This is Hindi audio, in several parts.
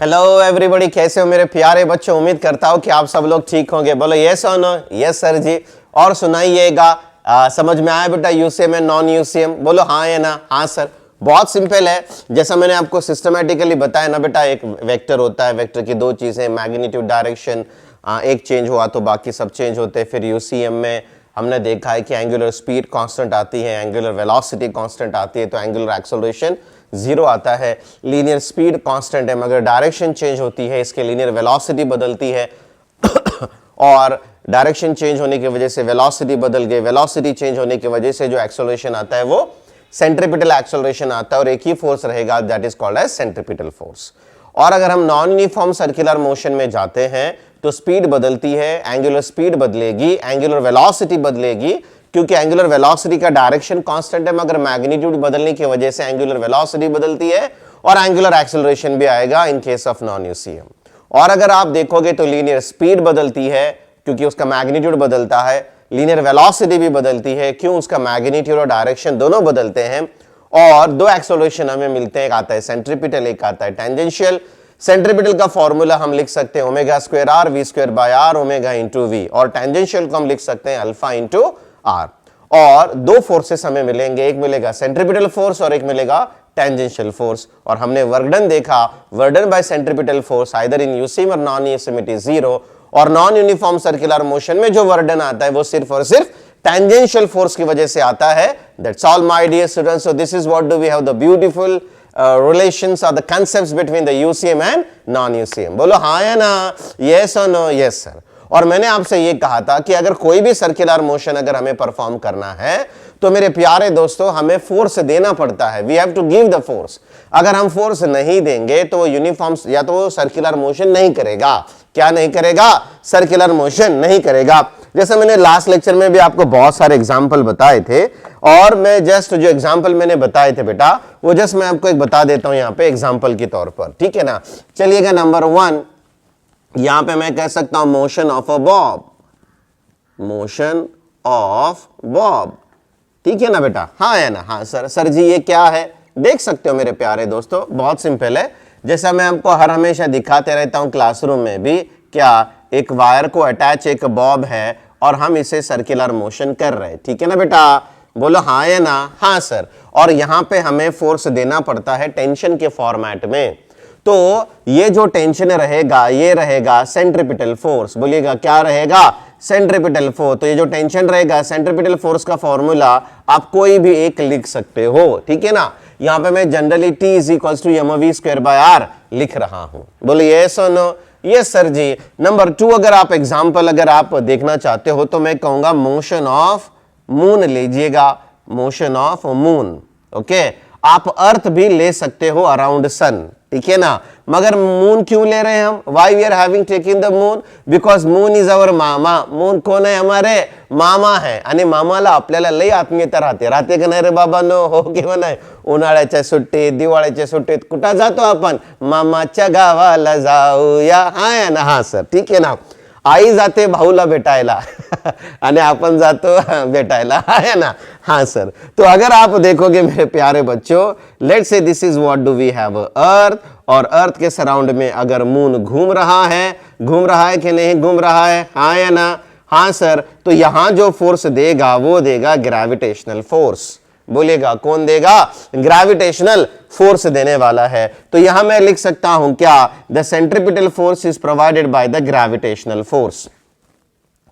हेलो एवरीबॉडी, कैसे हो मेरे प्यारे बच्चों। उम्मीद करता हूँ कि आप सब लोग ठीक होंगे। बोलो यस और नो। यस सर जी। और सुनाइएगा, समझ में आया बेटा यूसीएम एंड नॉन यूसीएम? बोलो हाँ या ना। हाँ सर। बहुत सिंपल है, जैसा मैंने आपको सिस्टमेटिकली बताया ना बेटा। एक वेक्टर होता है, वेक्टर की दो चीजें, मैग्नीट्यूड, डायरेक्शन, एक चेंज हुआ तो बाकी सब चेंज होते हैं। फिर यूसीएम में हमने देखा है कि एंगुलर स्पीड कांस्टेंट आती है, एंगुलर वेलोसिटी कांस्टेंट आती है, तो एंगुलर एक्सेलरेशन जीरो आता है। लीनियर स्पीड कांस्टेंट है, मगर डायरेक्शन चेंज होती है, इसके लीनियर वेलोसिटी बदलती है और डायरेक्शन चेंज होने की वजह से वेलोसिटी बदल गई, वेलोसिटी चेंज होने की वजह से जो एक्सेलरेशन आता है वो सेंट्रीपिटल एक्सेलरेशन आता है, और एक ही फोर्स रहेगा, that is called as centripetal force. और अगर हम नॉन यूनिफॉर्म सर्कुलर मोशन में जाते हैं तो स्पीड बदलती है, एंगुलर स्पीड बदलेगी, एंगुलर वेलोसिटी बदलेगी, क्योंकि एंगुलर वेलोसिटी का डायरेक्शन कांस्टेंट है, मगर मैग्नीट्यूड बदलने की वजह से एंगुलर वेलोसिटी बदलती है और एंगुलर एक्सेलरेशन भी आएगा in case of non UCM. और अगर आप देखोगे तो लीनियर स्पीड बदलती है, क्योंकि उसका मैग्नीट्यूड बदलता है, लीनियर वेलोसिटी भी बदलती है, क्यों? उसका मैग्नीट्यूड और डायरेक्शन दोनों बदलते हैं। और दो एक्सेलरेशन हमें मिलते हैं, एक आता है सेंट्रीपिटल, एक आता है टेंजेंशियल। सेंट्रीपिटल का फॉर्मूला हम लिख सकते हैं omega square R V square by R omega into V, और टेंजेंशियल को हम लिख सकते हैं अल्फा इंटू आर। और दो फोर्सेस हमें मिलेंगे, एक मिलेगा सेंट्रीपिटल फोर्स और एक मिलेगा टेंजेंशियल फोर्स। और हमने वर्क डन देखा, work done by centripetal force either in UCM और non UCM it is zero, और नॉन यूनिफॉर्म सर्कुलर मोशन में जो वर्क डन आता है वो सिर्फ और सिर्फ टेंजेंशियल फोर्स की वजह से आता है। That's all my dear students. So this is what do we have the beautiful relations or the concepts between the UCM and non-UCM. बोलो हाँ या ना, yes or no? yes sir. और मैंने आपसे ये कहा था कि अगर कोई भी सर्कुलर मोशन अगर हमें परफॉर्म करना है तो मेरे प्यारे दोस्तों हमें फोर्स देना पड़ता है। We have to give the force. अगर हम फोर्स नहीं देंगे तो यूनिफॉर्म या तो वो सर्कुलर मोशन नहीं करेगा। क्या नहीं करेगा? सर्कुलर मोशन नहीं करेगा। जैसे मैंने लास्ट लेक्चर में भी आपको बहुत सारे एग्जाम्पल बताए थे, और मैं जस्ट जो एग्जाम्पल मैंने बताए थे बेटा वो जस्ट मैं आपको एक बता देता हूं यहां पे एग्जाम्पल के तौर पर, ठीक है ना। चलिएगा, नंबर 1 यहां पे मैं कह सकता हूं motion of a Bob, motion of Bob, ठीक है ना बेटा। हाँ या ना? हाँ सर। सर जी ये क्या है? देख सकते हो मेरे प्यारे दोस्तों, बहुत सिंपल है। जैसा मैं आपको हर हमेशा दिखाते रहता हूं क्लासरूम में भी, क्या एक वायर को अटैच एक बॉब है और हम इसे सर्कुलर मोशन कर रहे हैं, ठीक है ना बेटा। बोलो हाँ या ना? हाँ सर। और यहां पे हमें फोर्स देना पड़ता है टेंशन के फॉर्मेट में। तो ये जो टेंशन रहेगा ये रहेगा सेंट्रीपिटल फोर्स। बोलिएगा क्या रहेगा? Centripetal force. तो ये जो टेंशन रहेगा सेंट्रीपिटल फोर्स का फॉर्मूला आप कोई भी एक लिख सकते हो, ठीक है ना। यहां पे मैं generally T is equals to mv square by R लिख रहा हूं। बोलिए यस और नो? यस सर जी। नंबर 2 अगर आप एग्जांपल अगर आप देखना चाहते हो तो मैं कहूंगा मोशन ऑफ मून लीजिएगा, मोशन ऑफ मून। ओके, आप अर्थ भी ले सकते हो अराउंड सन, ठीक है ना। मगर मून क्यों ले रहे हैं हम? Why we are having taken the moon? Because moon is our मामा। मून कोण आहे? हमारे मामा है, आणि मामाला आपल्याला लई आत्मीयता राहते का नाही रे बाबा? नो हो किंवा नाही? उन्हाळ्याच्या सुट्टीत, दिवाळीच्या सुट्टीत कुठं जातो आपण? मामाच्या गावाला जाऊया। हाँ है ना? हाँ सर, ठीक है ना। आई जाते भाऊला भेटायला आणि आपण जातो भेटायला, है ना? हाँ सर। तो अगर आप देखोगे मेरे प्यारे बच्चों, let's say this is what do we have earth, और अर्थ के सराउंड में अगर मून घूम रहा है कि नहीं घूम रहा है? हाँ या ना? हाँ सर। तो यहां जो फोर्स देगा वो देगा ग्रेविटेशनल फोर्स। बोलिएगा कौन देगा? ग्रेविटेशनल फोर्स देने वाला है। तो यहां मैं लिख सकता हूं क्या? The centripetal force is provided by the gravitational force.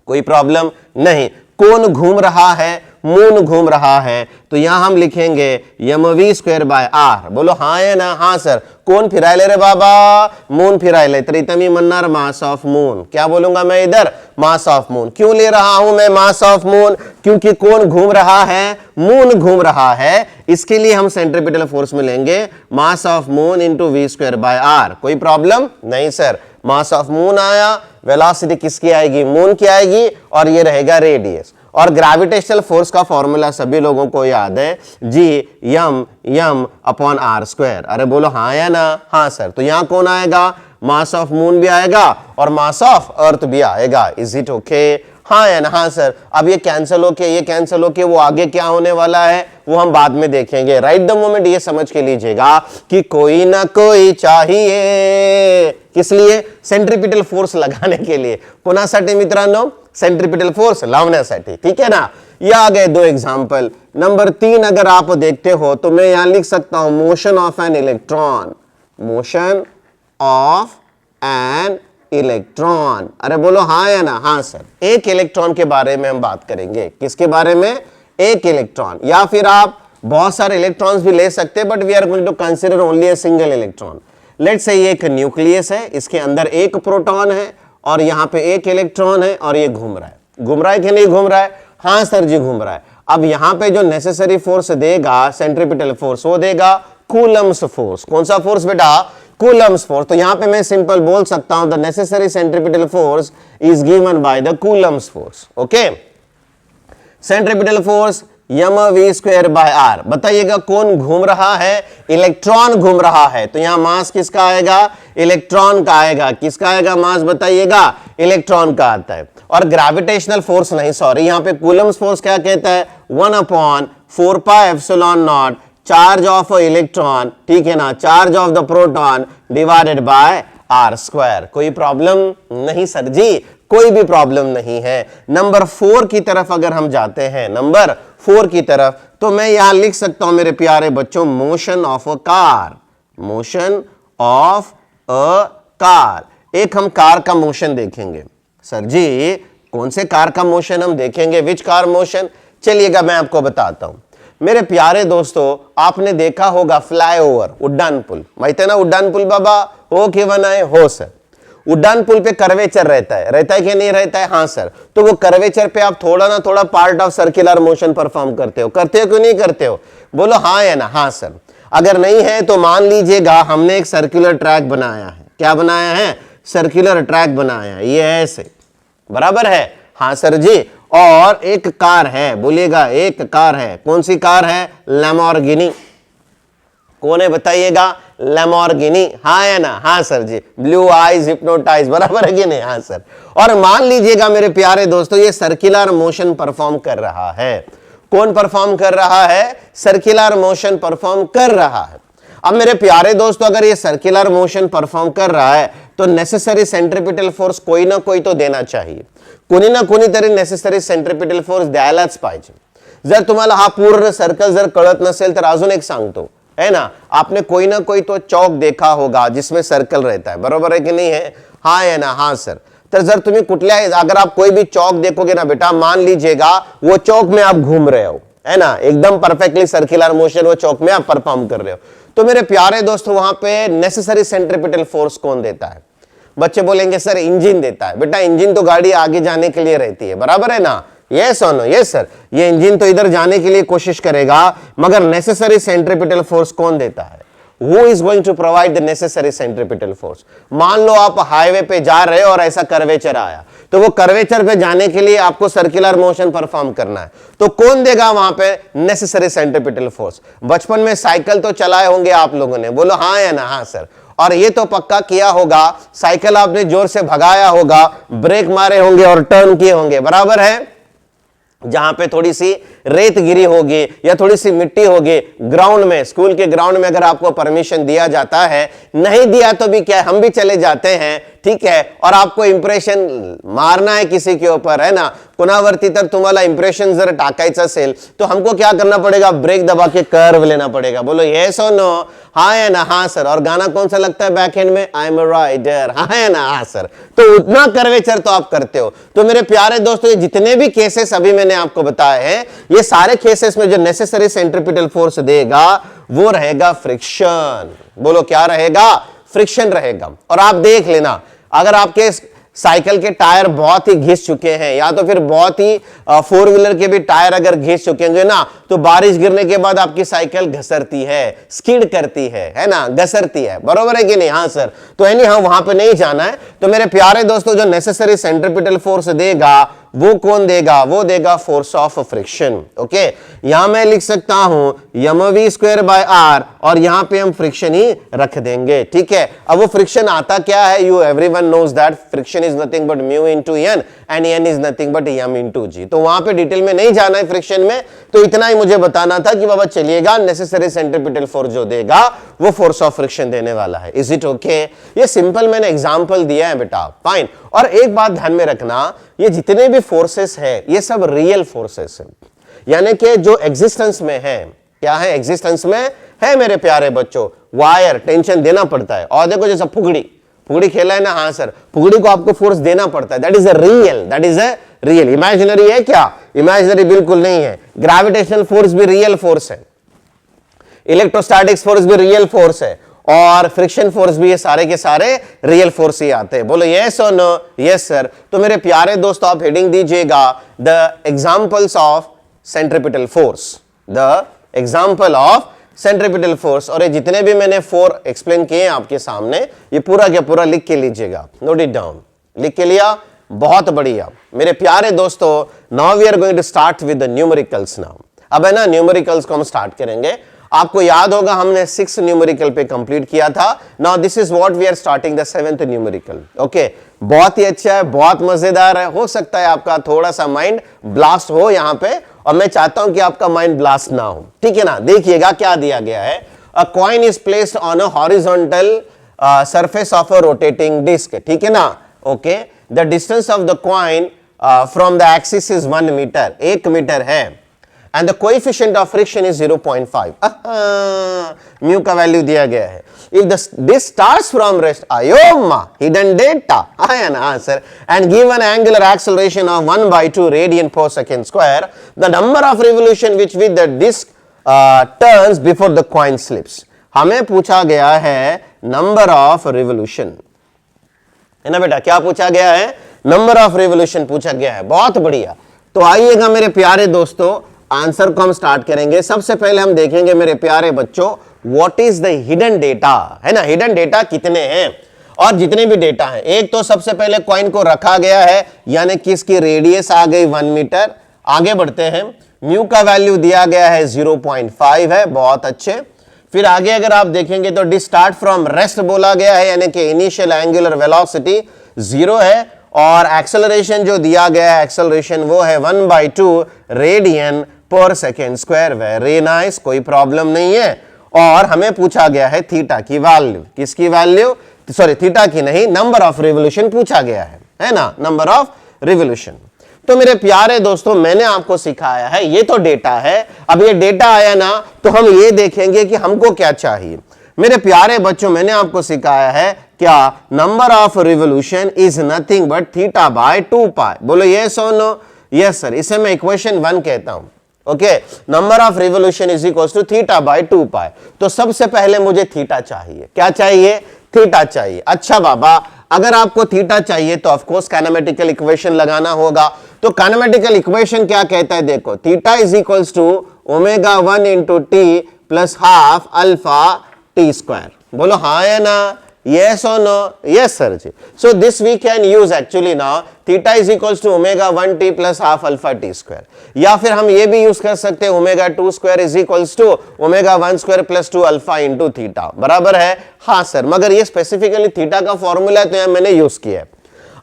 कोई प्रॉब्लम नहीं। कौन घूम रहा है? मून घूम रहा है, तो यहां हम लिखेंगे mv स्क्वायर बाय आर। बोलो हाँ या ना? हाँ सर। कौन फिरायले रे बाबा? मून फिरायले, तर इथं मी म्हणणार मास ऑफ मून। क्या बोलूंगा मैं इधर? मास ऑफ मून। क्यों ले रहा हूं मैं मास ऑफ मून? क्योंकि कौन घूम रहा है? मून घूम रहा है। इसके लिए हम सेंट्रीपिटल फोर्स में लेंगे mass of moon into V square by R. कोई प्रॉब्लम नहीं सर। मास ऑफ मून आया, वेलोसिटी किसकी आएगी? मून की आएगी, और ये रहेगा रेडियस। और ग्रेविटेशनल फोर्स का फॉर्मूला सभी लोगों को याद है, G अपॉन आर स्क्वायर। अरे बोलो हाँ या ना? हाँ सर। तो यहां कौन आएगा? मास ऑफ मून भी आएगा और मास ऑफ अर्थ भी आएगा। Is it okay? हाँ है ना, हाँ सर। अब ये कैंसिल होके ये कैंसिल होके वो आगे क्या होने वाला है वो हम बाद में देखेंगे। राइट द मोमेंट ये समझ के लीजिएगा कि कोई ना कोई चाहिए, किस लिए? सेंट्रीपिटल फोर्स लगाने के लिए। कोणासाठी मित्रांनो? सेंट्रीपिटल फोर्स लावण्यासाठी, ठीक है ना। ये आ गए दो एग्जाम्पल। नंबर 3 अगर आप देखते हो तो मैं यहां लिख सकता हूं motion of an electron, motion of an electron. अरे बोलो हाँ या ना? हाँ सर। एक इलेक्ट्रॉन के बारे में हम बात करेंगे। किसके बारे में? एक इलेक्ट्रॉन, या फिर आप बहुत सारे इलेक्ट्रॉन्स भी ले सकते हैं, but we are going to consider only a single electron. Let's say ये एक न्यूक्लियस है, इसके अंदर एक प्रोटॉन है और यहां पे एक इलेक्ट्रॉन है और ये घूम रहा है। घूम रहा है कि नहीं घूम रहा है? हाँ सर जी घूम रहा है। अब यहां पे जो नेसेसरी फोर्स देगा सेंट्रीपिटल फोर्स, वो देगा कूलम्स फोर्स। कौन सा फोर्स बेटा? Coulomb's force. तो यहां पे मैं सिंपल बोल सकता हूं the necessary centripetal force is given by the Coulomb's force. Okay, centripetal force mv² by r। बताइएगा कौन घूम रहा है? इलेक्ट्रॉन घूम रहा है। तो यहां मास किसका आएगा? इलेक्ट्रॉन का आएगा। किसका आएगा मास? बताइएगा। इलेक्ट्रॉन का आता है। और ग्रेविटेशनल फोर्स नहीं, सॉरी, यहां पे कूलम्स फोर्स क्या कहता है? 1/4πε0 चार्ज ऑफ इलेक्ट्रॉन, ठीक है ना, charge of the proton divided by r²। कोई प्रॉब्लम नहीं सर जी? कोई भी प्रॉब्लम नहीं है। नंबर 4 की तरफ अगर हम जाते हैं, नंबर 4 की तरफ, तो मैं यहां लिख सकता हूं मेरे प्यारे बच्चों motion of a car, motion of a car. एक हम कार का मोशन देखेंगे। सर जी कौन से कार का मोशन हम देखेंगे? Which car motion? चलिएगा मैं आपको बताता हूं। मेरे प्यारे दोस्तों, आपने देखा होगा फ्लाईओवर, उड्डान पुल, माहित है ना उड्डान पुल बाबा? हो कि बनाए हो सर। उड्डान पुल पे कर्वेचर रहता है कि नहीं रहता है? हाँ सर। तो वो कर्वेचर पे आप थोड़ा ना थोड़ा part of circular motion perform करते हो कि नहीं करते हो? बोलो हाँ है ना? हाँ सर। अगर नहीं है तो मान लीजिएगा हमने एक सर्कुलर ट्रैक बनाया है। क्या बनाया है? सर्कुलर ट्रैक बनाया है। ये ऐसे, बराबर है? हाँ सर जी। और एक कार है, बोलिएगा एक कार है। कौन सी कार है? लैम्बोर्गिनी। कौन है बताइएगा? लैम्बोर्गिनी। हाँ है ना? हाँ सर जी। ब्लू आइज हिप्नोटाइज, बराबर है कि नहीं? हाँ सर। और मान लीजिएगा मेरे प्यारे दोस्तों ये सर्कुलर मोशन परफॉर्म कर रहा है। कौन परफॉर्म कर रहा है? सर्कुलर मोशन परफॉर्म कर रहा है। अब मेरे प्यारे दोस्तों अगर ये सर्कुलर मोशन परफॉर्म कर रहा है तो नेसेसरी सेंट्रीपिटल फोर्स कोई ना कोई तो देना चाहिए। कोणी ना कोणीतरी नेसेसरी सेंट्रीपिटल फोर्स द्यायलाच पाहिजे। जर तुम्हाला हा पूर्ण सर्कल जर कळत नसेल तर अजून एक सांगतो, है ना, आपने कोई ना कोई तो चौक देखा होगा जिसमें सर्कल रहता है, बरोबर है कि नहीं है? हाँ है ना? हाँ सर। तर जर तुम्ही कुठल्याही, अगर आप कोई भी चौक देखोगे ना बेटा, मान लीजिएगा वो चौक में आप घूम रहे हो, है ना, एकदम परफेक्टली सर्कुलर मोशन वो चौक में आप परफॉर्म कर रहे हो, तो मेरे प्यारे दोस्तों वहां पे नेसेसरी सेंट्रीपिटल फोर्स कौन देता है? बच्चे बोलेंगे सर इंजन देता है। बेटा इंजन तो गाड़ी आगे जाने के लिए रहती है, बराबर है ना? यस और नो? Yes sir. ये इंजन तो इधर जाने के लिए कोशिश करेगा, मगर नेसेसरी सेंट्रीपिटल फोर्स कौन देता है? Who is going to provide the necessary centripetal force? मान लो आप हाईवे पे जा रहे हो और ऐसा कर्वेचर आया, तो वो कर्वेचर पे जाने के लिए आपको सर्कुलर मोशन परफॉर्म करना है, तो कौन देगा वहां पे नेसेसरी सेंट्रीपिटल फोर्स? बचपन में साइकिल तो चलाए होंगे आप लोगों ने, बोलो हाँ या ना? हाँ सर। और ये तो पक्का किया होगा, साइकिल आपने जोर से भगाया होगा, ब्रेक मारे होंगे और टर्न किए होंगे, बराबर है? जहां पे थोड़ी सी रेत गिरी होगी या थोड़ी सी मिट्टी होगी, ग्राउंड में, स्कूल के ग्राउंड में अगर आपको परमिशन दिया जाता है, नहीं दिया तो भी क्या, हम भी चले जाते हैं, ठीक है, और आपको इंप्रेशन मारना है किसी के ऊपर, है ना, कुणावरती तर तुम्हाला इंप्रेशन जर टाकायचं असेल तो हमको क्या करना पड़ेगा? ब्रेक दबा के कर्व लेना पड़ेगा। बोलो यस और नो? हाँ है ना? हाँ सर। और गाना कौन सा लगता है बैक एंड में? I am a rider. हाँ है ना? हाँ सर। तो उतना कर्वेचर तो आप करते हो। तो मेरे प्यारे दोस्तों ये जितने भी केसेस अभी मैंने आपको बताए हैं, ये सारे केसेस में जो नेसेसरी सेंट्रीपिटल फोर्स देगा वो रहेगा फ्रिक्शन। बोलो क्या रहेगा? फ्रिक्शन रहेगा। और आप देख लेना, अगर आपके साइकिल के टायर बहुत ही घिस चुके हैं या तो फिर बहुत ही 4 व्हीलर के भी टायर अगर घिस चुके हैं ना, तो बारिश गिरने के बाद आपकी साइकिल घसरती है, स्किड करती है ना, घसरती है, बरोबर है कि नहीं? हाँ सर। तो यानी हाँ वहां पे नहीं जाना है। तो मेरे प्यारे दोस्तों जो नेसेसरी सेंट्रीपिटल फोर्स देगा वो कौन देगा, वो देगा फोर्स ऑफ फ्रिक्शन। ओके, यहां मैं लिख सकता हूं mv स्क्वायर बाय आर और यहां पे हम फ्रिक्शन ही रख देंगे। ठीक है, अब वो फ्रिक्शन आता क्या है, you everyone knows that friction is nothing but mu into N and N is nothing but M into G. तो वहां पे डिटेल में नहीं जाना है फ्रिक्शन में, तो इतना ही मुझे बताना था कि बाबा चलिएगा नेसेसरी सेंट्रीपिटल फोर्स जो देगा वो फोर्स ऑफ फ्रिक्शन देने वाला है। Is it okay? ये सिंपल मैंने एग्जांपल दिया है बेटा, फाइन। और एक बात ध्यान में रखना, ये जितने भी फोर्सेस है ये सब रियल फोर्सेस है, यानी कि जो एग्जिस्टेंस में है। क्या है? एग्जिस्टेंस में है मेरे प्यारे बच्चों। वायर टेंशन देना पड़ता है, और देखो जैसा फुगड़ी खेला है ना, हाँ सर, फुगड़ी को आपको फोर्स देना पड़ता है। That is a real, that is a real. Imaginary है क्या? इमेजिनरी बिल्कुल नहीं है। ग्रेविटेशनल फोर्स भी रियल फोर्स है, इलेक्ट्रोस्टैटिक्स फोर्स भी रियल फोर्स है, और फ्रिक्शन फोर्स भी, ये सारे के सारे रियल फोर्स ही आते हैं। बोलो यस और नो? Yes sir. तो मेरे प्यारे दोस्तों आप हेडिंग दीजिएगा the examples of centripetal force, the example of centripetal force. और ये जितने भी मैंने 4 एक्सप्लेन किए हैं आपके सामने, ये पूरा के पूरा लिख के लीजिएगा, नोट इट डाउन। लिख के लिया? बहुत बढ़िया मेरे प्यारे दोस्तों। Now we are going to start with the numericals now. अब है ना, न्यूमेरिकल्स को हम स्टार्ट करेंगे। आपको याद होगा हमने 6 न्यूमेरिकल पे कंप्लीट किया था। Now this is what we are starting the 7th numerical. Okay, बहुत ही अच्छा है, बहुत मजेदार है। हो सकता है आपका थोड़ा सा माइंड ब्लास्ट हो यहां पे, और मैं चाहता हूं कि आपका माइंड ब्लास्ट ना हो। ठीक है ना? देखिएगा क्या दिया गया है। A coin is placed on a horizontal surface of a rotating disc. ठीक है ना? Okay, the distance of the coin from the axis is 1 metre, 1 metre है, and the coefficient of friction is 0.5. Mu का वैल्यू दिया गया है। if this starts from rest, ayoma hidden data आया ना answer, and given angular acceleration of 1/2 radian per second square, the number of revolution which with the disk turns before the coin slips। हमें पूछा गया है नंबर ऑफ रिवोल्यूशन, है ना बेटा? क्या पूछा गया है? नंबर ऑफ रिवोल्यूशन पूछा गया है। बहुत बढ़िया। तो आइएगा मेरे प्यारे दोस्तों, आंसर को हम स्टार्ट करेंगे। सबसे पहले हम देखेंगे मेरे प्यारे बच्चों, what is the hidden data, है ना? हिडन डेटा कितने हैं, और जितने भी डेटा हैं। एक तो सबसे पहले कॉइन को रखा गया है, यानी कि इसकी रेडियस आ गई 1 मीटर। आगे बढ़ते हैं, म्यू का वैल्यू दिया गया है 0.5 है, बहुत अच्छे। फिर आगे अगर आप देखेंगे तो डी स्टार्ट फ्रॉम रेस्ट बोला गया है, यानी कि इनिशियल एंगुलर वेलोसिटी 0 है, और एक्सेलरेशन जो दिया गया है, एक्सेलरेशन वो है 1/2 रेडियन पर सेकेंड स्क्वायर। वेरी नाइस, कोई प्रॉब्लम नहीं है। और हमें पूछा गया है थीटा की वैल्यू। किसकी वैल्यू? सॉरी, थीटा की नहीं, नंबर ऑफ रिवोल्यूशन पूछा गया है ना? Number of revolution. तो मेरे प्यारे दोस्तों, मैंने आपको सिखाया है, ये तो डेटा है। अब ये डेटा आया ना, तो हम ये देखेंगे कि हमको क्या चाहिए। मेरे प्यारे बच्चों, मैंने आपको सिखाया है क्या? Number of revolution is nothing but theta by 2 पाई। बोलो यस और नो? Yes sir. इसे मैं इक्वेशन 1 कहता हूं। Okay, number of revolution is equal to theta by 2 pi. तो सबसे पहले मुझे थीटा चाहिए। क्या चाहिए? थीटा चाहिए। अच्छा बाबा, अगर आपको थीटा चाहिए तो ऑफ कोर्स काइनेमेटिकल इक्वेशन लगाना होगा। तो काइनेमेटिकल इक्वेशन क्या कहता है? देखो, theta is equal to omega 1 into T plus half alpha T square. बोलो हाँ या ना? Yes or no? Yes sir ji. So this we can use actually now, theta is equals to omega 1t plus half alpha t square। या फिर हम ये भी यूज कर सकते हैं, omega 2 square is equals to omega 1 square plus 2 alpha into theta। बराबर है? हाँ सर, मगर ये स्पेसिफिकली थीटा का फॉर्मूला है, तो यहाँ मैंने यूज किया है।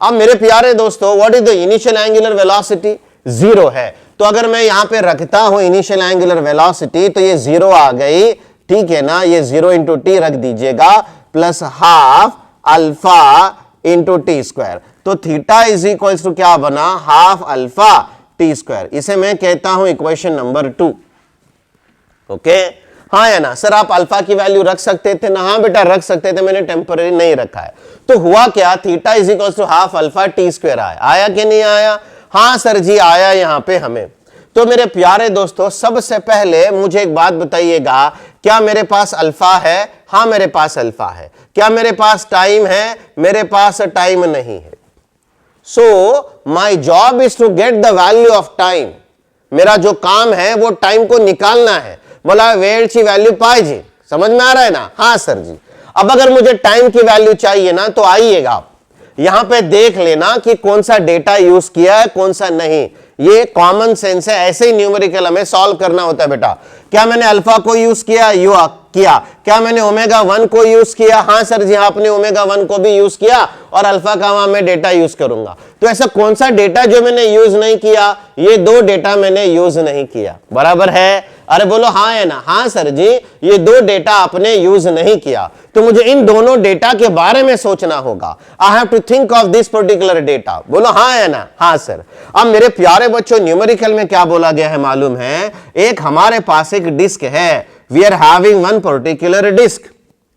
अब मेरे प्यारे दोस्तों, what is the initial angular velocity? 0 है। तो अगर मैं यहाँ पे रखता हूं इनिशियल एंगुलर वेलोसिटी, तो ये 0 आ गई। ठीक है ना? ये 0 इंटू टी रख दीजिएगा, plus half alpha into T square. तो थीटा इज इक्वल टू क्या बना? Half alpha T square. इसे मैं कहता हूं इक्वेशन नंबर 2। ओके, हाँ या ना? सर आप अल्फा की वैल्यू रख सकते थे ना? हाँ बेटा रख सकते थे, मैंने टेम्पररी नहीं रखा है। तो हुआ क्या? Theta is equal to half alpha T square आया कि नहीं आया? हाँ सर जी आया यहां पे हमें। तो मेरे प्यारे दोस्तों, सबसे पहले मुझे एक बात बताइएगा, क्या मेरे पास अल्फा है? हाँ मेरे पास अल्फा है। क्या मेरे पास टाइम है? मेरे पास टाइम नहीं है। So my job is to get the value of time. मेरा जो काम है वो टाइम को निकालना है। बोला वेळची वैल्यू पाहिजे। समझ में आ रहा है ना? हाँ सर जी। अब अगर मुझे टाइम की वैल्यू चाहिए ना, तो आइएगा, यहां पे देख लेना कि कौन सा डेटा यूज किया है कौन सा नहीं, ये कॉमन सेंस है, ऐसे ही न्यूमेरिकल हमें सॉल्व करना होता है बेटा। क्या मैंने अल्फा को यूज किया? किया। क्या मैंने ओमेगा 1 को यूज किया? हां सर जी, आपने ओमेगा 1 को भी यूज किया और अल्फा का वहां मैं डेटा यूज करूंगा। तो ऐसा कौन सा डेटा जो मैंने यूज नहीं किया? ये दो डेटा मैंने यूज नहीं किया, बराबर है? अरे बोलो हाँ है ना? हाँ सर जी, ये दो डेटा आपने यूज नहीं किया, तो मुझे इन दोनों डेटा के बारे में सोचना होगा। I have to think of this particular data. बोलो हाँ है ना? हाँ सर। अब मेरे प्यारे बच्चों, न्यूमेरिकल में क्या बोला गया है मालूम है? एक हमारे पास एक डिस्क है, we are having one particular disc,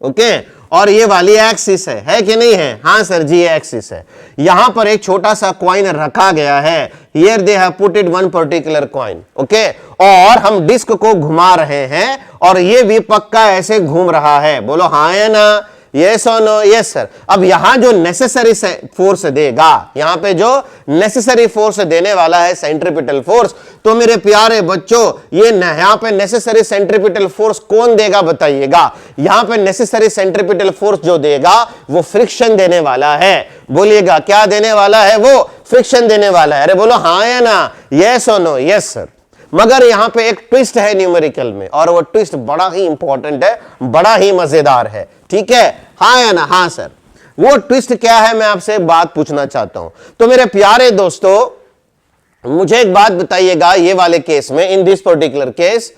okay, और ये वाली एक्सिस है कि नहीं है? हाँ सर जी, ये एक्सिस है। यहां पर एक छोटा सा कॉइन रखा गया है, here they have put it one particular coin, okay, और हम डिस्क को घुमा रहे हैं और ये भी पक्का ऐसे घूम रहा है। बोलो हाँ है ना? यस और नो? Yes sir. अब यहां जो नेसेसरी फोर्स देगा, यहां पे जो नेसेसरी फोर्स देने वाला है सेंट्रीपिटल फोर्स, तो मेरे प्यारे बच्चों ये यहां पे नेसेसरी सेंट्रीपिटल फोर्स कौन देगा बताइएगा? यहां पे नेसेसरी सेंट्रीपिटल फोर्स जो देगा वो फ्रिक्शन देने वाला है। बोलिएगा क्या देने वाला है? वो फ्रिक्शन देने वाला है। अरे बोलो हाँ या ना? यस और नो? Yes sir. मगर यहां पे एक ट्विस्ट है न्यूमेरिकल में, और वो ट्विस्ट बड़ा ही इंपॉर्टेंट है, बड़ा ही मजेदार है, ठीक है? हाँ या ना? हाँ सर। वो ट्विस्ट क्या है, मैं आपसे एक बात पूछना चाहता हूं। तो मेरे प्यारे दोस्तों, मुझे एक बात बताइएगा, ये वाले केस में, in this particular case,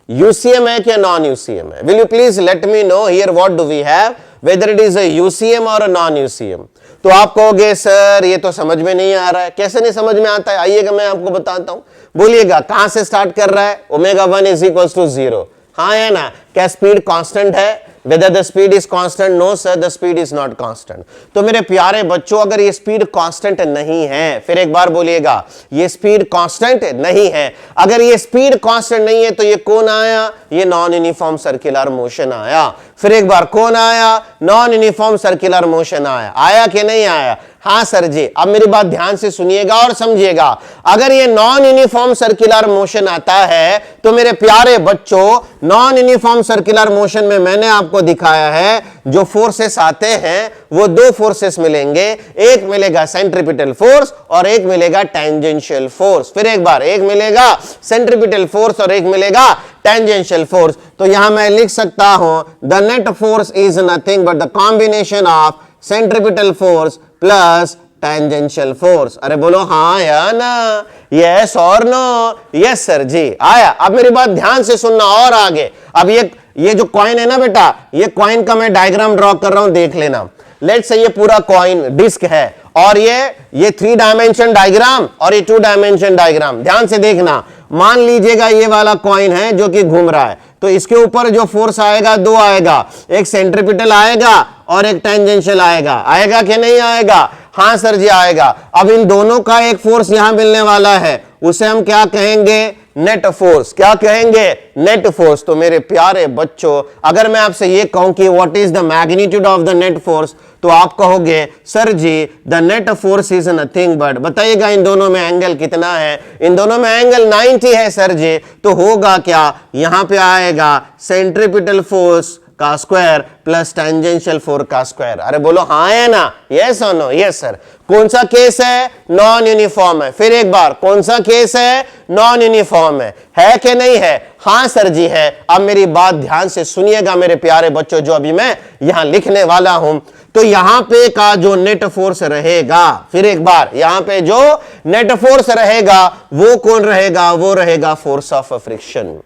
UCM है क्या नॉन यूसीएम है? Will you please let me know here what do we have, whether it is a UCM और अ नॉन यूसीएम। तो आप कहोगे सर ये तो समझ में नहीं आ रहा है। कैसे नहीं समझ में आता है? आइएगा मैं आपको बताता हूं। बोलिएगा कहां से स्टार्ट कर रहा है? ओमेगा 1 इज इक्वल टू 0, हाँ है ना? क्या स्पीड कांस्टेंट है? Whether the speed is constant? No sir, the speed is not constant. तो मेरे प्यारे बच्चों, अगर ये स्पीड कांस्टेंट नहीं है, फिर एक बार बोलिएगा, ये स्पीड कांस्टेंट नहीं है। अगर ये स्पीड कांस्टेंट नहीं है तो ये कौन आया? ये नॉन यूनिफॉर्म सर्कुलर मोशन आया। फिर एक बार कौन आया? नॉन यूनिफॉर्म सर्कुलर मोशन आया। आया कि नहीं आया? हाँ सर जी। अब मेरी बात ध्यान से सुनिएगा और समझिएगा। अगर ये नॉन यूनिफॉर्म सर्कुलर मोशन आता है तो मेरे प्यारे बच्चों, नॉन यूनिफॉर्म सर्कुलर मोशन में मैंने आपको दिखाया है जो फोर्सेस आते हैं वो दो फोर्सेस मिलेंगे, एक मिलेगा सेंट्रीपिटल फोर्स और एक मिलेगा टेंजेंशियल फोर्स। फिर एक बार, एक मिलेगा सेंट्रीपिटल फोर्स और एक मिलेगा टेंजेंशियल फोर्स। तो यहां मैं लिख सकता हूं, the net force is nothing but the combination of centripetal force plus tangential force. अरे बोलो हाँ या ना? यस और नो? यस सर जी। आया? अब मेरी बात ध्यान से सुनना और आगे। अब ये जो कॉइन है ना बेटा, ये कॉइन का मैं डायग्राम ड्रॉ कर रहा हूं, देख लेना। लेट्स से ये पूरा कॉइन डिस्क है और ये 3 डायमेंशन डायग्राम और ये 2 डायमेंशन डायग्राम। ध्यान से देखना। मान लीजिएगा ये वाला कॉइन है जो कि घूम रहा है, तो इसके ऊपर जो फोर्स आएगा दो आएगा, एक सेंट्रीपिटल आएगा और एक टेंजेंशियल आएगा। आएगा कि नहीं आएगा? हाँ सर जी आएगा। अब इन दोनों का एक फोर्स यहां मिलने वाला है, उसे हम क्या कहेंगे? Net force. क्या कहेंगे? Net force. तो मेरे प्यारे बच्चों, अगर मैं आपसे ये कहूं कि what is the magnitude of the net force, तो आप कहोगे सर जी the net force is nothing but, बताइएगा इन दोनों में एंगल कितना है? इन दोनों में एंगल 90 है सर जी। तो होगा क्या? यहां पे आएगा सेंट्रीपिटल फोर्स का स्क्वायर प्लस टेंजेंशियल फोर्स का स्क्वायर। अरे बोलो हाँ है ना? यस और नो? Yes sir. कौन सा केस है? नॉन यूनिफॉर्म है। फिर एक बार, कौन सा केस है? नॉन यूनिफॉर्म है कि नहीं है? हाँ सर जी है। अब मेरी बात ध्यान से सुनिएगा मेरे प्यारे बच्चों, जो अभी मैं यहां लिखने वाला हूं। तो यहां पे का जो नेट फोर्स रहेगा, फिर एक बार, यहां पे जो नेट फोर्स रहेगा वो कौन रहेगा? वो रहेगा फोर्स ऑफ फ्रिक्शन।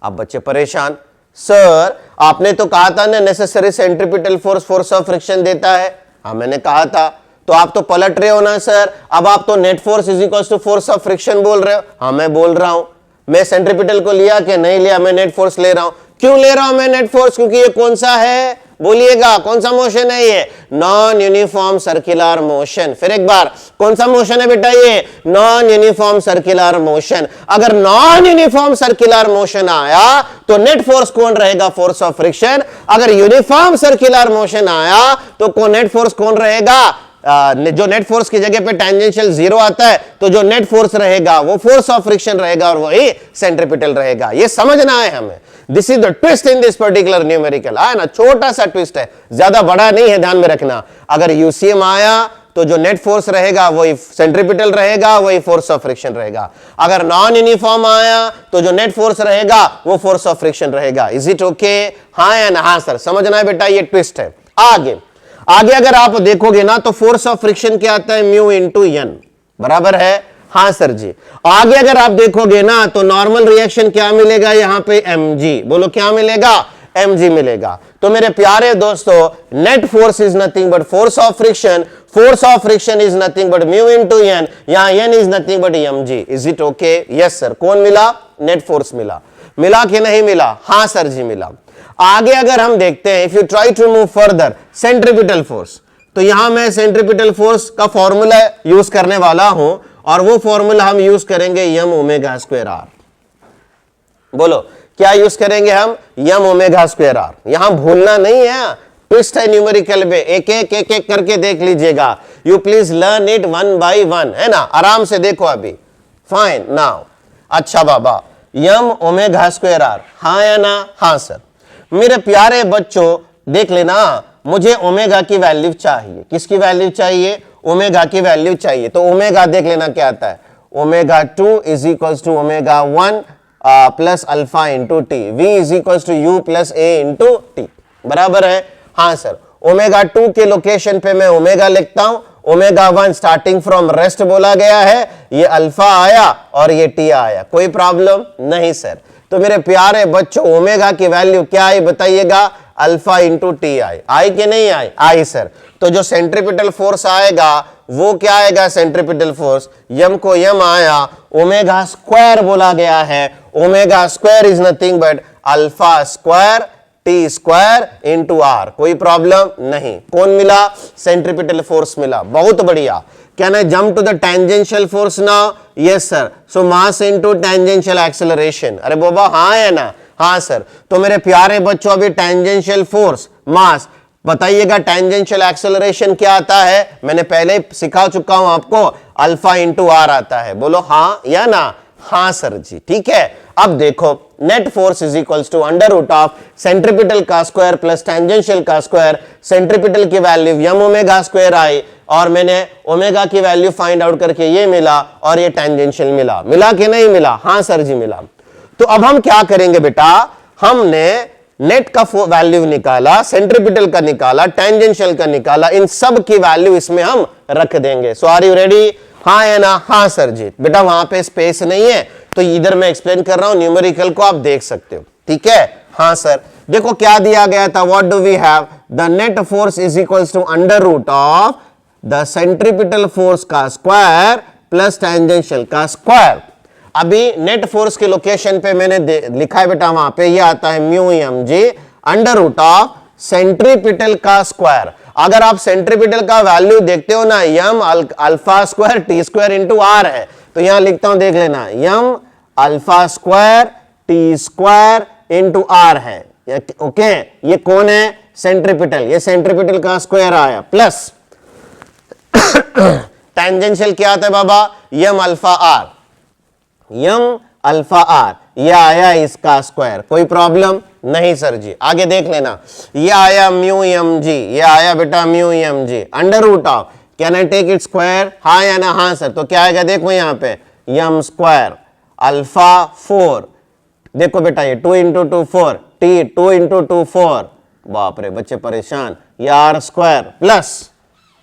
अब बच्चे परेशान, सर आपने तो कहा था ना necessary centripetal force force of friction देता है। हाँ मैंने कहा था। तो आप तो पलट रहे हो ना सर, अब आप तो net force is equal to force of friction बोल रहे हो। हाँ मैं बोल रहा हूं। मैं सेंट्रीपिटल को लिया कि नहीं लिया? मैं नेट फोर्स ले रहा हूं। क्यों ले रहा हूं मैं नेट फोर्स? क्योंकि ये कौन सा है? बोलिएगा कौन सा मोशन है? ये नॉन यूनिफॉर्म सर्कुलर मोशन। फिर एक बार, कौन सा मोशन है बेटा? ये नॉन यूनिफॉर्म सर्कुलर मोशन। अगर नॉन यूनिफॉर्म सर्कुलर मोशन आया तो नेट फोर्स कौन रहेगा? Force of friction. अगर यूनिफॉर्म सर्कुलर मोशन आया तो नेट फोर्स कौन रहेगा? जो नेट फोर्स की जगह पे टेंजेंशियल 0 आता है तो जो नेट फोर्स रहेगा वो फोर्स ऑफ फ्रिक्शन रहेगा और वही सेंट्रीपिटल रहेगा। ये समझना है हमें। This is the twist in this particular numerical. आया ना, छोटा सा ट्विस्ट है, ज्यादा बड़ा नहीं है, ध्यान में रखना। अगर यूसीएम आया तो जो नेट फोर्स रहेगा वही सेंट्रीपिटल रहेगा, वही फोर्स ऑफ फ्रिक्शन रहेगा। अगर नॉन यूनिफॉर्म आया तो जो नेट फोर्स रहेगा वो फोर्स ऑफ फ्रिक्शन रहेगा। Is it okay? हाँ या ना? हाँ सर, समझना है बेटा, ये ट्विस्ट है। आगे अगर आप देखोगे ना तो फोर्स ऑफ फ्रिक्शन क्या आता है? म्यू इंटू एन, बराबर है? हाँ सर जी। आगे अगर आप देखोगे ना तो नॉर्मल रिएक्शन क्या मिलेगा यहां पे? mg। बोलो क्या मिलेगा? mg मिलेगा। तो मेरे प्यारे दोस्तों, net force is nothing but force of friction, force of friction is nothing but mu into N, यहां N is nothing but mg। Is it okay? Yes sir. कौन मिला? नेट फोर्स मिला। मिला कि नहीं मिला? हाँ सर जी मिला। आगे अगर हम देखते हैं, if you try to move further, centripetal force, तो यहां मैं सेंट्रीपिटल फोर्स का फॉर्मूला यूज करने वाला हूं और वो फॉर्मूला हम यूज करेंगे यम ओमेगा स्क्वायर आर। बोलो क्या यूज करेंगे हम? यम ओमेगा स्क्वायर आर। यहां भूलना नहीं है, ट्विस्ट है न्यूमेरिकल में, एक एक करके देख लीजिएगा। You please learn it one by one, है ना? आराम से देखो अभी। Fine now. अच्छा बाबा, यम ओमेगा स्क्वायर आर, हाँ या ना? हाँ सर। मेरे प्यारे बच्चों देख लेना, मुझे ओमेगा की वैल्यू चाहिए। किसकी वैल्यू चाहिए? ओमेगा की वैल्यू चाहिए। तो ओमेगा देख लेना क्या आता है? Omega 2 is equals to omega 1 plus alpha into T, V is equals to U plus A into T, बराबर है? हाँ सर। ओमेगा 2 के लोकेशन पे मैं ओमेगा लिखता हूं, ओमेगा 1 स्टार्टिंग फ्रॉम रेस्ट बोला गया है, ये अल्फा आया और ये टी आया। कोई प्रॉब्लम नहीं सर। तो मेरे प्यारे बच्चों, ओमेगा की वैल्यू क्या आई बताइएगा? अल्फा इंटू टी आई कि नहीं आई? आई सर। तो जो सेंट्रीपिटल फोर्स आएगा वो क्या आएगा? सेंट्रीपिटल फोर्स, यम को यम आया, ओमेगा स्क्वायर बोला गया है। Omega square is nothing but alpha square T square into R. कोई प्रॉब्लम नहीं। कौन मिला? सेंट्रीपिटल फोर्स मिला। बहुत बढ़िया। Can I jump to the tangential force now? Yes sir. So mass into tangential acceleration. अरे बाबा हाँ है ना? हाँ सर। तो मेरे प्यारे बच्चों, अभी टेंजेंशियल फोर्स, मास, बताइएगा टेंजेंशियल एक्सेलरेशन क्या आता है? मैंने पहले सिखा चुका हूं आपको, अल्फा इंटू आर आता है। बोलो हाँ या ना? हाँ सर जी। ठीक है। अब देखो, net force is equals to under root of centripetal का स्क्वायर प्लस टेंजेंशियल का स्क्वायर। सेंट्रीपिटल की वैल्यू यम ओमेगा स्क्वायर आई और मैंने ओमेगा की वैल्यू फाइंड आउट करके ये मिला और ये टेंजेंशियल मिला। मिला कि नहीं मिला? हाँ सर जी मिला। तो अब हम क्या करेंगे बेटा? हमने नेट का वैल्यू निकाला, सेंट्रीपिटल का निकाला, टेंजेंशियल का निकाला, इन सब की वैल्यू इसमें हम रख देंगे। सो आर यू रेडी? हाँ है ना? हाँ सर जी। बेटा वहां पे स्पेस नहीं है तो इधर मैं एक्सप्लेन कर रहा हूं, न्यूमेरिकल को आप देख सकते हो। ठीक है? हाँ सर। देखो क्या दिया गया था, what do we have? The net force is equals to under root of the centripetal force का स्क्वायर प्लस टेंजेंशियल का स्क्वायर। अभी नेट फोर्स के लोकेशन पे मैंने लिखा है बेटा, वहां पे ये आता है mu M G under root of centripetal का स्क्वायर। अगर आप सेंट्रीपिटल का वैल्यू देखते हो ना, M alpha square T square into R है, तो यहां लिखता हूं, देख लेना, M alpha square T square into R है। ओके, ये कौन है? सेंट्रीपिटल। ये सेंट्रीपिटल का स्क्वायर आया प्लस टेंजेंशियल क्या आता है बाबा? M alpha R, M alpha R, ये आया इसका स्क्वायर। कोई प्रॉब्लम नहीं सर जी। आगे देख लेना, ये आया म्यू एम जी, ये आया बेटा mu M G under root of, can I take it square? हाँ या ना? हाँ सर। तो क्या आएगा? देखो यहां पे यम स्क्वायर अल्फा 4, देखो बेटा ये 2 इंटू 2 4, टी 2 इंटू 2 4, बाप रे बच्चे परेशान, ये आर स्क्वायर प्लस,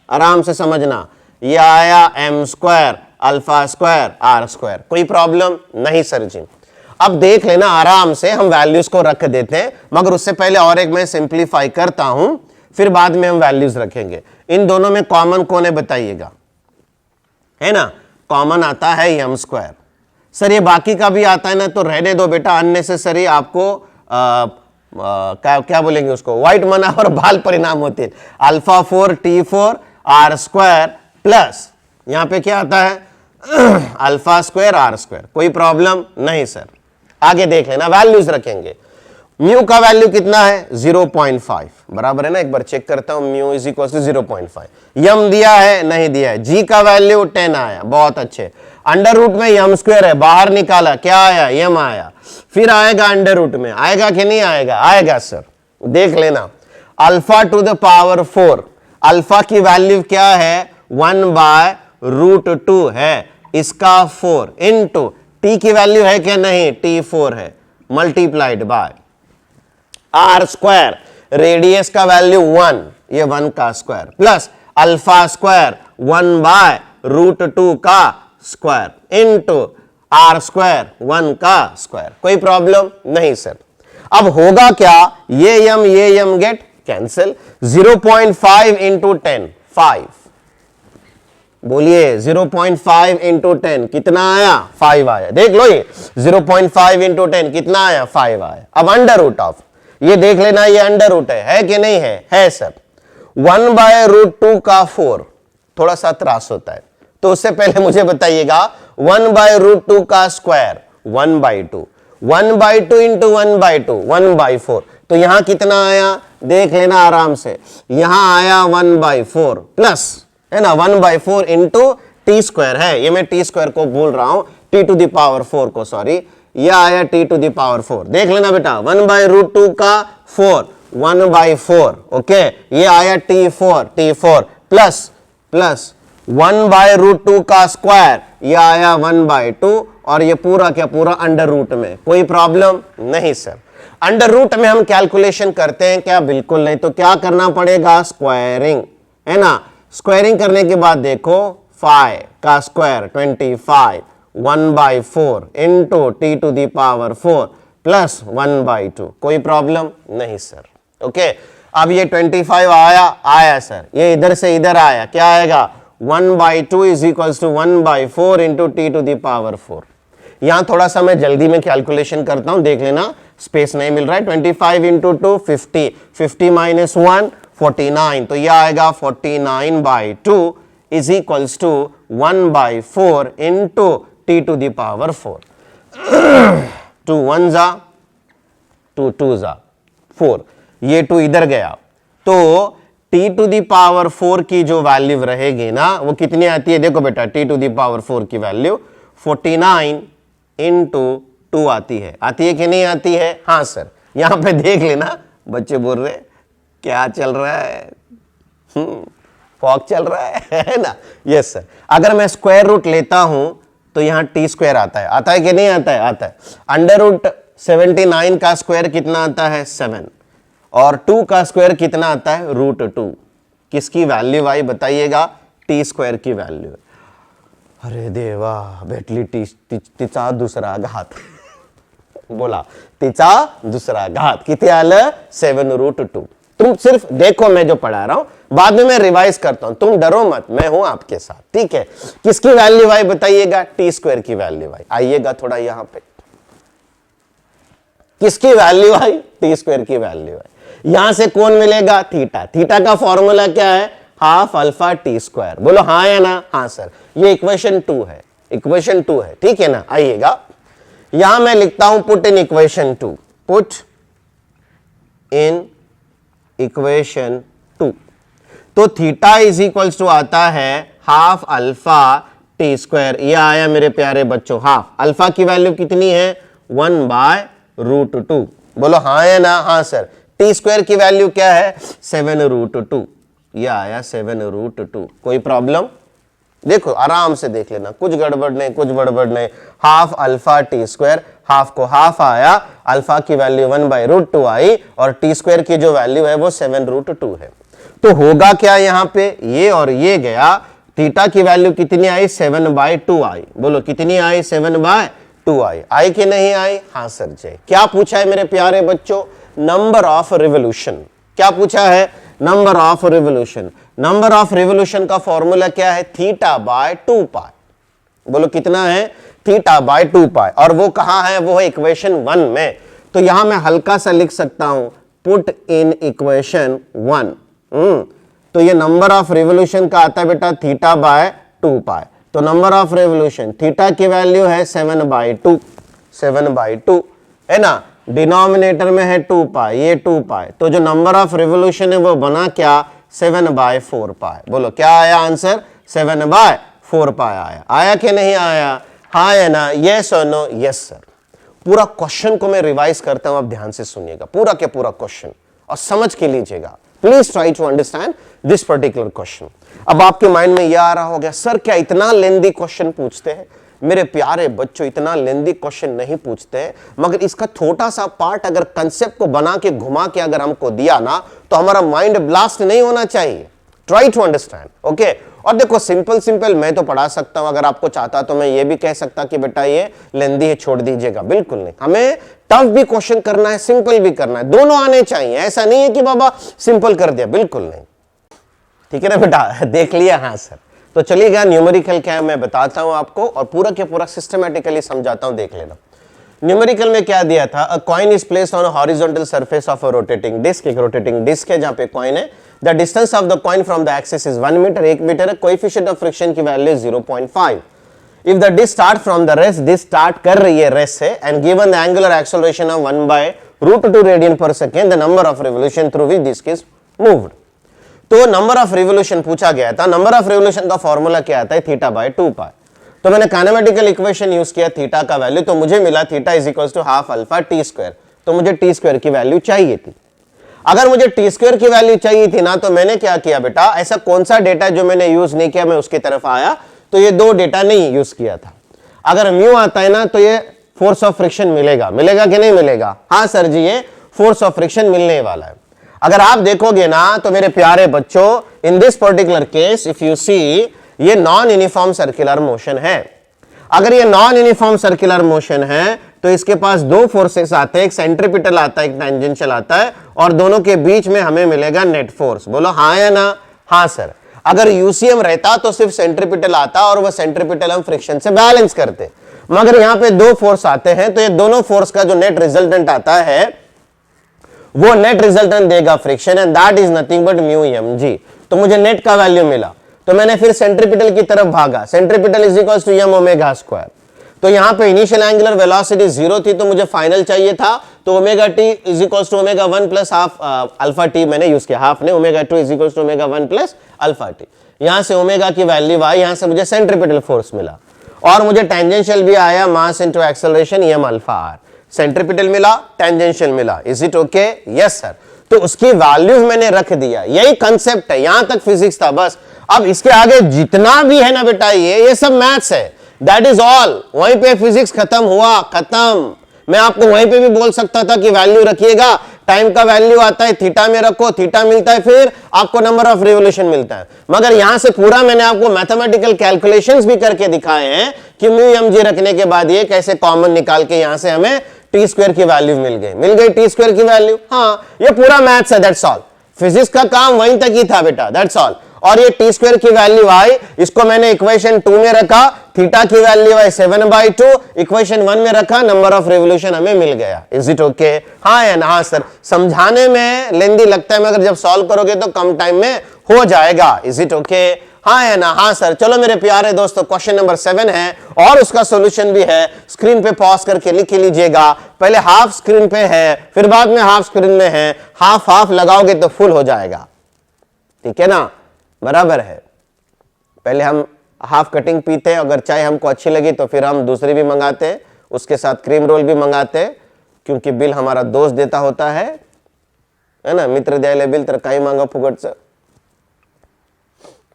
आराम से समझना, ये आया M square alpha square R square. कोई प्रॉब्लम नहीं सर जी। अब देख लेना, आराम से हम वैल्यूज को रख देते हैं, मगर उससे पहले और एक मैं सिंप्लीफाई करता हूं, फिर बाद में हम वैल्यूज रखेंगे। इन दोनों में कॉमन कौन है बताइएगा? है ना? कॉमन आता है यम स्क्वायर। सर ये बाकी का भी आता है ना, तो रहने दो बेटा, अननेसेसरी आपको क्या बोलेंगे उसको, व्हाइट मना और बाल परिणाम होते हैं। Alpha 4 T 4 R square plus यहां पे क्या आता है? Alpha square R square. कोई प्रॉब्लम नहीं सर। आगे देख लेना, वैल्यूज रखेंगे। म्यू का वैल्यू कितना है 0.5, बराबर है ना, एक बार चेक करता हूं, म्यू इज इक्वल टू 0.5। यम दिया है, नहीं दिया है। जी का वैल्यू 10 आया, बहुत अच्छे। अंडर रूट में यम स्क्वायर है, बाहर निकाला, क्या आया, यम आया। फिर आएगा अंडर रूट में, आएगा कि नहीं आएगा, आएगा सर, देख लेना। Alpha two the power 4, alpha की वैल्यू क्या है 1/√2 है, इसका 4 इंटू टी की वैल्यू है क्या, नहीं, T4 है, multiplied by R square, radius का वैल्यू 1, ये 1 का स्क्वायर, प्लस अल्फा स्क्वायर 1/√2 का स्क्वायर इंटू आर स्क्वायर 1 का स्क्वायर। कोई प्रॉब्लम नहीं सर। अब होगा क्या, ये यम गेट कैंसिल। 0.5 इंटू 10 5, बोलिए 0.5 इंटू 10 कितना आया, 5 आया। देख लो ये 0.5 इंटू 10 कितना आया, 5 आया। अब अंडर रूट ऑफ, ये देख लेना, ये अंडर रूट है कि नहीं है, है सर। 1/√2 का 4 थोड़ा सा त्रास होता है, तो उससे पहले मुझे बताइएगा 1/√2 का स्क्वायर 1/2, 1/2 इंटू 1/2 1/4, तो यहां कितना आया, देख लेना आराम से, यहां आया 1/4 प्लस, है ना, 1/4 इंटू टी स्क्वायर है, ये मैं टी स्क्वायर को बोल रहा हूं, टी टू द पावर 4 को, सॉरी, यह आया टी टू द पावर 4। देख लेना बेटा, 1/√2 का 4 1/4, ओके, ये आया T4 प्लस 1/√2 का स्क्वायर, ये आया 1/2, और ये पूरा क्या पूरा अंडर रूट में। कोई प्रॉब्लम नहीं सर। अंडर रूट में हम कैलकुलेशन करते हैं क्या, बिल्कुल नहीं। तो क्या करना पड़ेगा, स्क्वायरिंग, है ना। स्क्वायरिंग करने के बाद देखो 5 का square 25 1/4 into T to the power 4 plus 1/2। कोई प्रॉब्लम नहीं सर, ओके। अब ये 25 आया सर, ये इधर से इधर आया, क्या आएगा, 1/2 is equals to 1/4 into T to the power 4। यहां थोड़ा सा मैं जल्दी में कैलकुलेशन करता हूं, देख लेना, स्पेस नहीं मिल रहा है। 25 इंटू 2 50, 50 माइनस 1 49, तो यह आएगा 49/2 is equals to 1/4 into T to the power 4। 2 1 जा 2 2 जा 4, ये 2 इधर गया, तो टी टू द पावर 4 की जो वैल्यू रहेगी ना, वो कितनी आती है, देखो बेटा, टी टू द पावर 4 की वैल्यू 49 इंटू 2 आती है कि नहीं आती है, हाँ सर। यहां पे देख लेना, बच्चे बोल रहे क्या चल रहा है, फॉक चल रहा है ना, यस सर। अगर मैं स्क्वायर रूट लेता हूं तो यहां टी स्क्वायर आता है कि नहीं आता है, आता है। अंडर रूट 79 का स्क्वायर कितना आता है, 7, और 2 का स्क्वायर कितना आता है, √2। किसकी वैल्यू आई बताइएगा, टी स्क्वायर की वैल्यू। अरे देवा, भेटली तिचा दुसरा घात बोला, तिचा दुसरा घात किती आलं, 7√2। तुम सिर्फ देखो, मैं जो पढ़ा रहा हूं, बाद में मैं रिवाइज करता हूं, तुम डरो मत, मैं हूं आपके साथ, ठीक है। किसकी वैल्यू आई बताइएगा, टी स्क्वायर की वैल्यू आई। आइएगा थोड़ा यहां पे, किसकी वैल्यू आई, टी स्क्वायर की वैल्यू आई। यहां से कौन मिलेगा, थीटा। थीटा का फॉर्मूला क्या है, हाफ अल्फा टी स्क्वायर। बोलो हाँ या ना, हाँ सर। ये इक्वेशन 2 है, इक्वेशन 2 है, ठीक है ना। आइएगा, यहां मैं लिखता हूं put in equation 2, put in equation 2। तो थीटा इज इक्वल्स टू आता है हाफ अल्फा टी स्क्वायर। ये आया मेरे प्यारे बच्चों, हाफ अल्फा की वैल्यू कितनी है, 1/√2। बोलो हाँ या ना, हाँ सर। टी स्क्वायर की वैल्यू क्या है, 7√2। ये आया 7√2। कोई प्रॉब्लम, देखो आराम से देख लेना, कुछ गड़बड़ नहीं, कुछ बड़बड़ नहीं। Half alpha T square, half को हाफ आया, अल्फा की वैल्यू 1/√2 आई, और टी स्क्वायर की जो वैल्यू है वो 7√2 है। तो होगा क्या यहाँ पे, ये और ये गया, थीटा की वैल्यू कितनी आई, 7/2 आई। बोलो कितनी आई, 7/2 आई कि नहीं आई, हाँ सर जी। क्या पूछा है मेरे प्यारे बच्चों, नंबर ऑफ रिवोल्यूशन। क्या पूछा है, number of revolution. Number of revolution का फॉर्मूला क्या है, θ/2π। बोलो कितना है, θ/2π, और वो कहां है, वो है इक्वेशन 1 में। तो यहां मैं हल्का सा लिख सकता हूं, पुट इन इक्वेशन 1। तो ये नंबर ऑफ रिवोल्यूशन का आता है बेटा θ/2π। तो नंबर ऑफ रिवोल्यूशन, थीटा की वैल्यू है 7/2 है ना, डिनोमिनेटर में है 2 पाई, ये 2 पाई, तो जो नंबर ऑफ रिवोल्यूशन है वो बना क्या 7/4 पाई। बोलो क्या आया आंसर 7/4 पाई आया। आया कि नहीं आया? हाँ है ना? यस और नो? Yes sir. पूरा क्वेश्चन को मैं रिवाइज करता हूं, आप ध्यान से सुनिएगा पूरा के पूरा क्वेश्चन और समझ के लीजिएगा। Please try to understand this particular question. अब आपके माइंड में यह आ रहा होगा सर क्या इतना लेंदी क्वेश्चन पूछते हैं? मेरे प्यारे बच्चों इतना लेंदी क्वेश्चन नहीं पूछते हैं, मगर इसका छोटा सा पार्ट अगर कंसेप्ट को बना के घुमा के अगर हमको दिया ना तो हमारा माइंड ब्लास्ट नहीं होना चाहिए। Try to understand, okay. और देखो सिंपल मैं तो पढ़ा सकता हूं, अगर आपको चाहता तो मैं ये भी कह सकता कि बेटा ये लेंदी है छोड़ दीजिएगा, बिल्कुल नहीं। हमें टफ भी क्वेश्चन करना है, सिंपल भी करना है, दोनों आने चाहिए। ऐसा नहीं है कि बाबा सिंपल कर दिया, बिल्कुल नहीं। ठीक है ना बेटा? देख लिया? हाँ सर। तो चलिएगा न्यूमेरिकल क्या है मैं बताता हूं आपको और पूरा के पूरा सिस्टमैटिकली समझाता हूं, देख लेना। न्यूमेरिकल में क्या दिया था? A coin is placed on a horizontal surface of a rotating disc. एक रोटेटिंग डिस्क है जहां पे कॉइन है। The distance of the coin from the axis is 1 metre, 1 metre है। कोएफिशिएंट ऑफ फ्रिक्शन की value 0.5। If the disc start from the rest, disc start कर रही है रेस्ट से, and given the angular acceleration of 1/√2 radian पर second, the number of revolution through which disc is moved. तो नंबर ऑफ रिवोल्यूशन पूछा गया था। नंबर ऑफ रिवोल्यूशन का फॉर्मूला क्या आता है? θ/2 पाई। तो मैंने काइनेमेटिकल इक्वेशन यूज किया थीटा का वैल्यू, तो मुझे मिला theta is equal to half alpha T square. तो मुझे टी स्क्वायर की वैल्यू चाहिए थी। अगर मुझे टी स्क्वायर की वैल्यू चाहिए थी ना, तो मैंने क्या किया बेटा, ऐसा कौन सा डेटा जो मैंने यूज नहीं किया मैं उसकी तरफ आया, तो ये दो डेटा नहीं यूज किया था। अगर म्यू आता है ना तो ये फोर्स ऑफ फ्रिक्शन मिलेगा, मिलेगा कि नहीं मिलेगा? हाँ सर जी, ये फोर्स ऑफ फ्रिक्शन मिलने वाला है। अगर आप देखोगे ना तो मेरे प्यारे बच्चों, in this particular case if you see, ये नॉन यूनिफॉर्म सर्कुलर मोशन है। अगर ये नॉन यूनिफॉर्म सर्कुलर मोशन है तो इसके पास दो फोर्सेस आते हैं, एक सेंट्रीपिटल आता है, एक टेंजेंशियल आता है, और दोनों के बीच में हमें मिलेगा नेट फोर्स। बोलो हाँ या ना? हाँ सर। अगर यूसीएम रहता तो सिर्फ सेंट्रीपिटल आता और वह सेंट्रीपिटल हम फ्रिक्शन से बैलेंस करते, मगर यहां पे दो फोर्स आते हैं, तो ये दोनों फोर्स का जो नेट रिजल्टेंट आता है वो नेट रिजल्टेंट देगा friction, and that is nothing but mu M G. तो मुझे नेट का वैल्यू मिला, तो मैंने फिर सेंट्रीपिटल की तरफ भागा। Centripetal is equal to M omega square. तो यहां पे इनिशियल एंगुलर वेलोसिटी 0 थी, तो मुझे फाइनल चाहिए था, तो omega T is equal to omega 1 plus half alpha T मैंने यूज किया, हाफ ने, omega 2 is equal to omega 1 plus alpha T. यहां से ओमेगा की वैल्यू आई, यहां से मुझे सेंट्रीपिटल फोर्स मिला, और मुझे टेंजेंशियल भी आया, mass into acceleration M alpha R. Centripetal मिला, टेंजेंशियल मिला, is it okay? Yes sir. तो उसकी वैल्यू मैंने रख दिया, यही कंसेप्ट है, यहां तक फिजिक्स था बस। अब इसके आगे जितना भी है ना बेटा, ये सब मैथ्स है, दैट इज ऑल। वहीं पे फिजिक्स खत्म हुआ, खत्म। मैं आपको वहीं पे भी बोल सकता था कि वैल्यू रखिएगा, टाइम का वैल्यू आता है थीटा में रखो, थीटा मिलता है, फिर आपको नंबर ऑफ रिवोल्यूशन मिलता है। मगर यहां से पूरा मैंने आपको मैथमेटिकल कैलकुलेशंस भी करके दिखाए हैं कि म्यू एम जी रखने के बाद ये कैसे कॉमन निकाल के यहां से हमें टी स्क्वायर की वैल्यू मिल गई टी स्क्वायर की वैल्यू। हाँ, ये पूरा मैथ्स है, दैट्स ऑल। फिजिक्स का काम वहीं तक ही था बेटा, दैट्स ऑल। और ये टी स्क्वायर की वैल्यू आई, इसको मैंने इक्वेशन 2 में रखा, थीटा की वैल्यू आई 7/2, इक्वेशन 1 में रखा, नंबर ऑफ रिवोल्यूशन हमें मिल गया। Is it okay? हाँ या ना? हाँ सर। समझाने में लेंदी लगता है, मगर जब सॉल्व करोगे तो कम टाइम में हो जाएगा। Is it okay? हाँ या ना? हाँ सर। चलो मेरे प्यारे दोस्तों, क्वेश्चन नंबर 7 है और उसका सॉल्यूशन भी है, स्क्रीन पे पॉज करके लिख लीजिएगा। पहले हाफ स्क्रीन पे है, फिर बाद में हाफ स्क्रीन में है, हाफ हाफ लगाओगे तो फुल हो जाएगा, ठीक है ना? बराबर है। पहले हम हाफ कटिंग पीते हैं, अगर चाय हमको अच्छी लगी तो फिर हम दूसरी भी मंगाते हैं, उसके साथ क्रीम रोल भी मंगाते हैं, क्योंकि बिल हमारा दोस्त देता होता है ना? मित्र द्यायला बिल तर काही मागा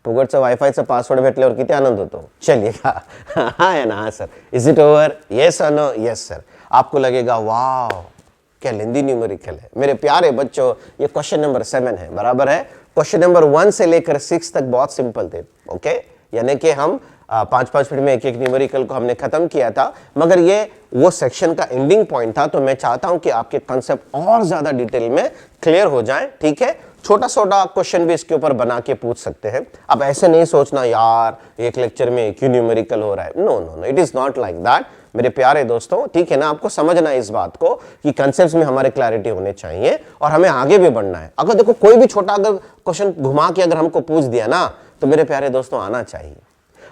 फुकटचं वायफायचं पासवर्ड भेटल्यावर किती आनंद होतो। चलिएगा। हाँ है ना? हाँ sir. Is it over? Yes और नो? Yes sir. आपको लगेगा वाह क्या लेंदी न्यूमेरिकल है। मेरे प्यारे बच्चों, ये क्वेश्चन नंबर 7 है, बराबर है। क्वेश्चन नंबर 1 से लेकर 6 तक बहुत सिंपल थे, ओके? यानी कि हम 5-5 मिनट में एक एक न्यूमेरिकल को हमने खत्म किया था, मगर ये वो सेक्शन का एंडिंग पॉइंट था। तो मैं चाहता हूं कि आपके कंसेप्ट और ज्यादा डिटेल में क्लियर हो जाए, ठीक है? छोटा छोटा क्वेश्चन भी इसके ऊपर बना के पूछ सकते हैं। अब ऐसे नहीं सोचना यार एक लेक्चर में एक ही न्यूमेरिकल हो रहा है, no no no, it is not like that मेरे प्यारे दोस्तों, ठीक है ना? आपको समझना है इस बात को कि कंसेप्ट्स में हमारे क्लैरिटी होने चाहिए और हमें आगे भी बढ़ना है। अगर देखो कोई भी छोटा अगर क्वेश्चन घुमा के अगर हमको पूछ दिया ना, तो मेरे प्यारे दोस्तों आना चाहिए।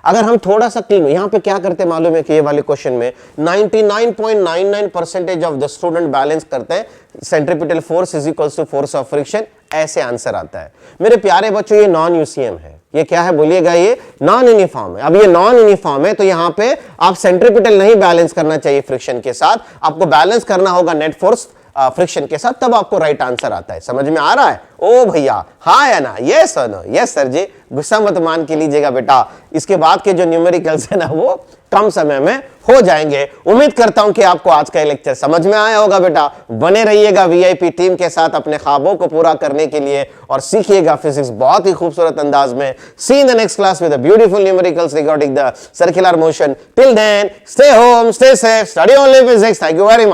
अगर हम थोड़ा सा क्लीन, यहां पे क्या करते मालूम है कि ये वाले क्वेश्चन में 99.99% ऑफ द स्टूडेंट बैलेंस करते हैं centripetal force is equals to force of friction, ऐसे आंसर आता है। मेरे प्यारे बच्चों ये नॉन यूसीएम है, ये क्या है बोलिएगा, ये नॉन यूनिफॉर्म है। अब ये नॉन यूनिफॉर्म है तो यहां पे आप सेंट्रीपिटल नहीं बैलेंस करना चाहिए फ्रिक्शन के साथ, आपको बैलेंस करना होगा नेट फोर्स फ्रिक्शन के साथ, तब आपको राइट आंसर आता है। समझ में आ रहा है? ओ भैया हाँ या ना, yes sir no, yes sir जी, गुस्सा मत मान के लीजिएगा बेटा, इसके बाद के जो न्यूमेरिकल्स है ना वो कम समय में हो जाएंगे। उम्मीद करता हूं कि आपको आज का लेक्चर समझ में आया होगा बेटा। बने रहिएगा वीआईपी टीम के साथ अपने ख्वाबों को पूरा करने के लिए और सीखिएगा फिजिक्स बहुत ही खूबसूरत अंदाज में। See in the next class with beautiful numericals regarding the circular motion. Till then stay home, stay safe, study only physics. Thank you very much.